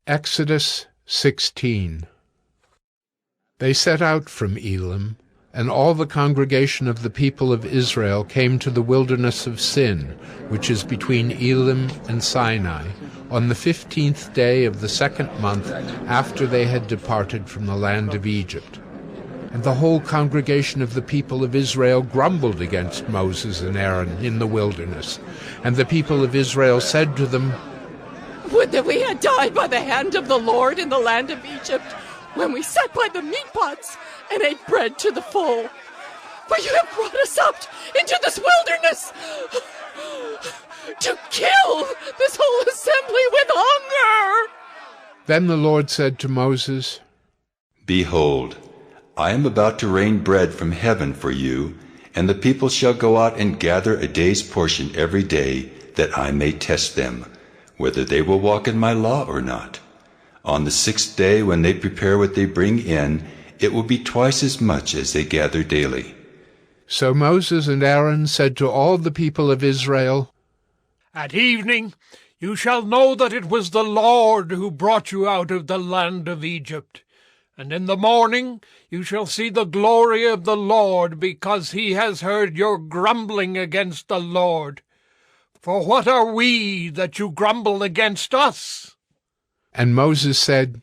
Exodus 16. They set out from Elim, and all the congregation of the people of Israel came to the wilderness of Sin, which is between Elim and Sinai, on the 15th day of the 2nd month after they had departed from the land of Egypt. And the whole congregation of the people of Israel grumbled against Moses and Aaron in the wilderness. And the people of Israel said to them, "Would that we had died by the hand of the Lord in the land of Egypt, when we sat by the meat pots and ate bread to the full. For you have brought us up into this wilderness to kill this whole assembly with hunger." Then the Lord said to Moses, "Behold, I am about to rain bread from heaven for you, and the people shall go out and gather a day's portion every day, that I may test them, whether they will walk in my law or not. On the 6th day, when they prepare what they bring in, it will be twice as much as they gather daily." So Moses and Aaron said to all the people of Israel, "At evening you shall know that it was the Lord who brought you out of the land of Egypt. And in the morning you shall see the glory of the Lord, because he has heard your grumbling against the Lord. For what are we that you grumble against us?" And Moses said,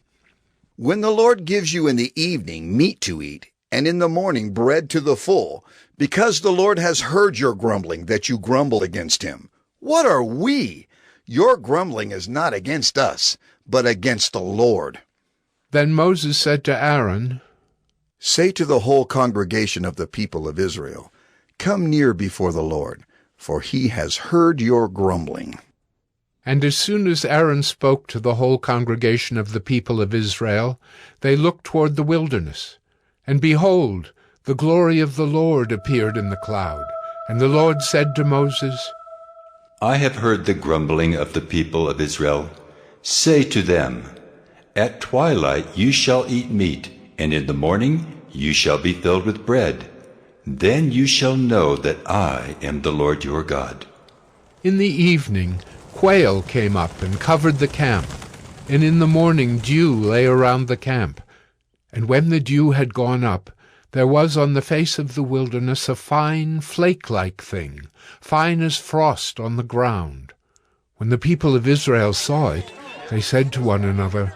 "When the Lord gives you in the evening meat to eat, and in the morning bread to the full, because the Lord has heard your grumbling that you grumble against him, what are we? Your grumbling is not against us, but against the Lord." Then Moses said to Aaron, "Say to the whole congregation of the people of Israel, Come near before the Lord, for he has heard your grumbling." And as soon as Aaron spoke to the whole congregation of the people of Israel, they looked toward the wilderness. And behold, the glory of the Lord appeared in the cloud. And the Lord said to Moses, "I have heard the grumbling of the people of Israel. Say to them, At twilight you shall eat meat, and in the morning you shall be filled with bread. Then you shall know that I am the Lord your God." In the evening quail came up and covered the camp, and in the morning dew lay around the camp. And when the dew had gone up, there was on the face of the wilderness a fine flake-like thing, fine as frost on the ground. When the people of Israel saw it, they said to one another,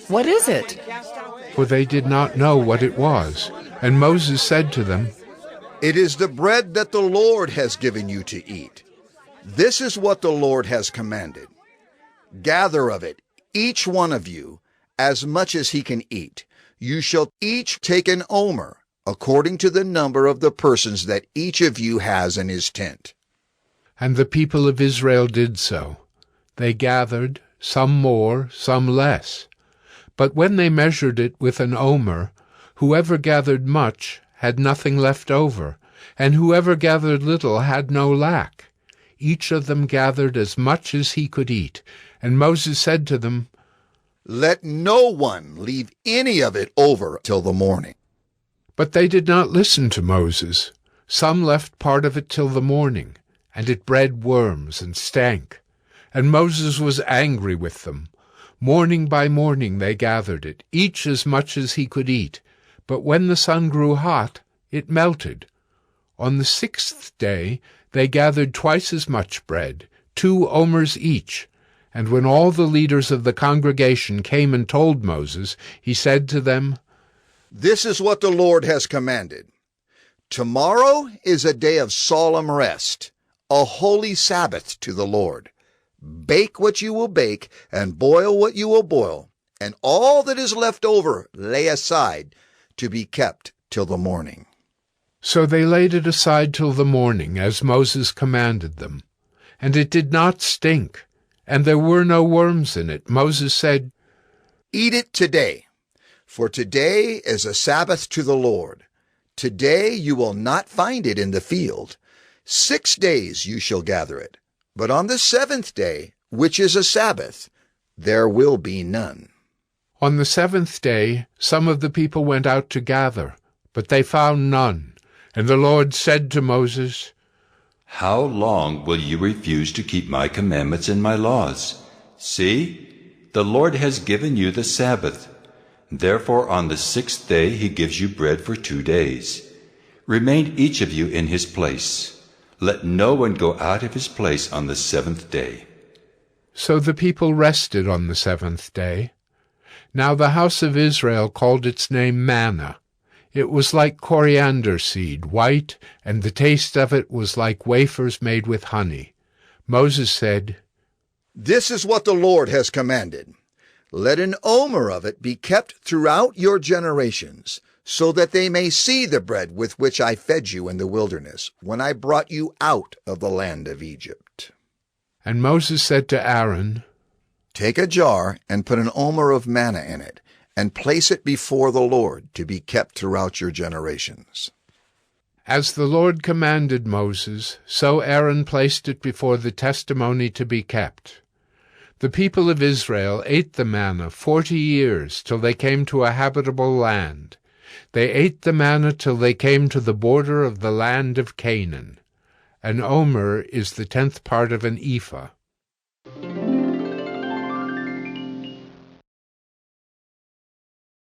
"What is it?" For they did not know what it was. And Moses said to them, "It is the bread that the Lord has given you to eat. This is what the Lord has commanded. Gather of it, each one of you, as much as he can eat. You shall each take an omer, according to the number of the persons that each of you has in his tent." And the people of Israel did so. They gathered, some more, some less. But when they measured it with an omer, whoever gathered much had nothing left over, and whoever gathered little had no lack. Each of them gathered as much as he could eat. And Moses said to them, "Let no one leave any of it over till the morning." But they did not listen to Moses. Some left part of it till the morning, and it bred worms and stank. And Moses was angry with them. Morning by morning they gathered it, each as much as he could eat. But when the sun grew hot, it melted. On the 6th day they gathered twice as much bread, 2 omers each. And when all the leaders of the congregation came and told Moses, he said to them, "This is what the Lord has commanded. Tomorrow is a day of solemn rest, a holy Sabbath to the Lord. Bake what you will bake, and boil what you will boil, and all that is left over lay aside to be kept till the morning." So they laid it aside till the morning, as Moses commanded them. And it did not stink, and there were no worms in it. Moses said, "Eat it today, for today is a Sabbath to the Lord. Today you will not find it in the field. 6 days you shall gather it, but on the 7th day, which is a Sabbath, there will be none." On the 7th day some of the people went out to gather, but they found none. And the Lord said to Moses, How long will you refuse to keep my commandments and my laws? See, the Lord has given you the Sabbath. Therefore on the 6th day he gives you bread for 2 days. Remain each of you in his place. Let no one go out of his place on the 7th day. So the people rested on the 7th day. Now the house of Israel called its name manna. It was like coriander seed, white, and the taste of it was like wafers made with honey. Moses said, This is what the Lord has commanded. Let an omer of it be kept throughout your generations, so that they may see the bread with which I fed you in the wilderness, when I brought you out of the land of Egypt. And Moses said to Aaron, Take a jar and put an omer of manna in it, and place it before the Lord to be kept throughout your generations. As the Lord commanded Moses, so Aaron placed it before the testimony to be kept. The people of Israel ate the manna 40 years, till they came to a habitable land. They ate the manna till they came to the border of the land of Canaan. An omer is the 10th part of an ephah.